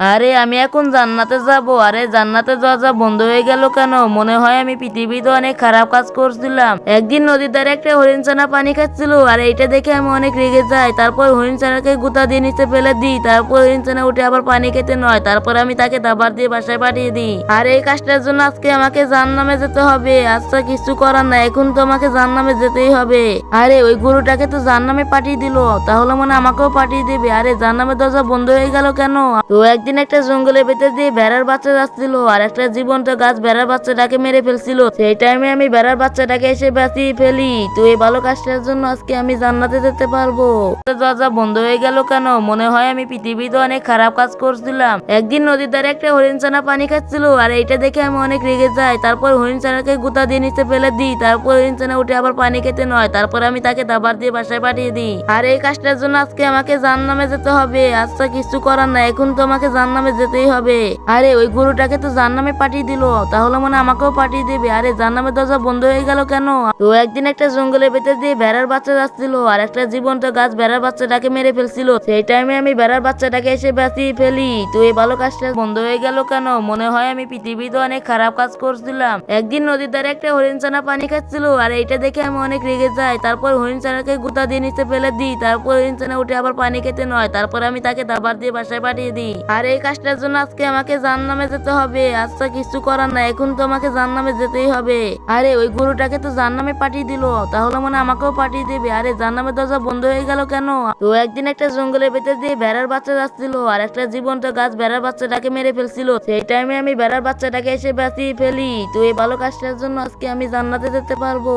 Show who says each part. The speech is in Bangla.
Speaker 1: আরে আমি এখন জান্নাতে যাব। আরে জান্নাতে যাওয়া যা বন্ধ হয়ে গেল কেন? মনে হয় আমি পৃথিবীতে অনেক খারাপ কাজ করছিলাম। একদিন নদীর ধারে একটা হরিণ ছানা পানি খাচ্ছিল, আর এইটা দেখে আমি অনেক রেগে যাই। তারপর হরিণ ছানাকে গুতা দিয়ে নিচে ফেলে দিই। তারপর হরিণ ছানা উঠে আবার পানি খেতে নয়। তারপর আমি তাকে দাবার দিয়ে বাসায় পাঠিয়ে দিই। আর এই কাজটার জন্য আজকে আমাকে জাহান্নামে যেতে হবে। আচ্ছা কিছু করার না, এখন তো আমাকে জাহান্নামে যেতেই হবে। আরে ওই গরুটাকে তো জাহান্নামে পাঠিয়ে দিল, তাহলে মনে হয় আমাকেও পাঠিয়ে দেবে। আরে জাহান্নামের দরজা বন্ধ হয়ে গেল কেন? তো একদিন একটা জঙ্গলের ভেতর দিয়ে ভেড়ার বাচ্চা যাচ্ছিল, আর একটা জীবন্ত গাছ ভেড়ার বাচ্চাটাকে মেরে ফেলছিল। সেই টাইমে আমি ভেড়ার বাচ্চাটাকে এসে বাঁচিয়ে ফেলি। তো এই ভালো কাজটার জন্য আজকে আমি জান্নাতে যেতে পারবো। দরজা বন্ধ হয়ে গেল কেন? মনে হয় আমি পৃথিবীতে অনেক খারাপ কাজ করছিলাম। একদিন নদীর ধারে একটা হরিণ ছানা পানি খাচ্ছিল, আর এইটা দেখে আমি অনেক রেগে যাই। তারপর হরিণ ছানাকে গুতা দিয়ে নিচে ফেলে দিই। তারপর হরিণ ছানা উঠে আবার পানি খেতে নয়। তারপর আমি তাকে দাবার দিয়ে বাসায় পাঠিয়ে দিই। আর এই কাজটার জন্য আজকে আমাকে জাহান্নামে যেতে হবে। আচ্ছা কিছু করার না, এখন তো আমাকে জাহান্নামে যেতেই হবে। আরে ওই গরুটাকে তো জাহান্নামে পাঠিয়ে দিল, তাহলে মনে হয় আমাকেও পাঠিয়ে দেবে। আরে জাহান্নামের দরজা বন্ধ হয়ে গেল কেন? তো একদিন একটা জঙ্গলের ভেতর দিয়ে ভেড়ার বাচ্চা যাচ্ছিল, আর একটা জীবন্ত গাছ ভেড়ার বাচ্চাটাকে মেরে ফেলছিল। সেই টাইমে আমি ভেড়ার বাচ্চাটাকে এসে বাঁচিয়ে ফেলি। তো এই ভালো কাজটা বন্ধ হয়ে গেল কেন? মনে হয় আমি পৃথিবীতে অনেক খারাপ কাজ করছিলাম। একদিন নদীর ধারে একটা হরিণ ছানা পানি খাচ্ছিল, আর এইটা দেখে আমি অনেক রেগে যাই। তারপর হরিণ ছানাকে গুতা দিয়ে নিচে ফেলে দিই। তারপর হরিণ ছানা উঠে আবার পানি খেতে নয়। তারপর আমি তাকে দাবার দিয়ে বাসায় পাঠিয়ে দিই। আর এই কাজটার জন্য আজকে আমাকে জাহান্নামে যেতে হবে। আচ্ছা কিছু করার না, এখন তো আমাকে জাহান্নামে যেতেই হবে। আরে ওই গরুটাকে তো জাহান্নামে পাঠিয়ে দিল, তাহলে মনে হয় আমাকেও পাঠিয়ে দেবে। আরে জাহান্নামের দরজা বন্ধ হয়ে গেল কেন? তো একদিন একটা জঙ্গলের ভেতর দিয়ে ভেড়ার বাচ্চা যাচ্ছিল, আর একটা জীবন্ত গাছ ভেড়ার বাচ্চাটাকে মেরে ফেলছিল। সেই টাইমে আমি ভেড়ার বাচ্চাটাকে এসে বাঁচিয়ে ফেলি। তো এই ভালো কাজটার জন্য আজকে আমি জান্নাতে যেতে পারবো।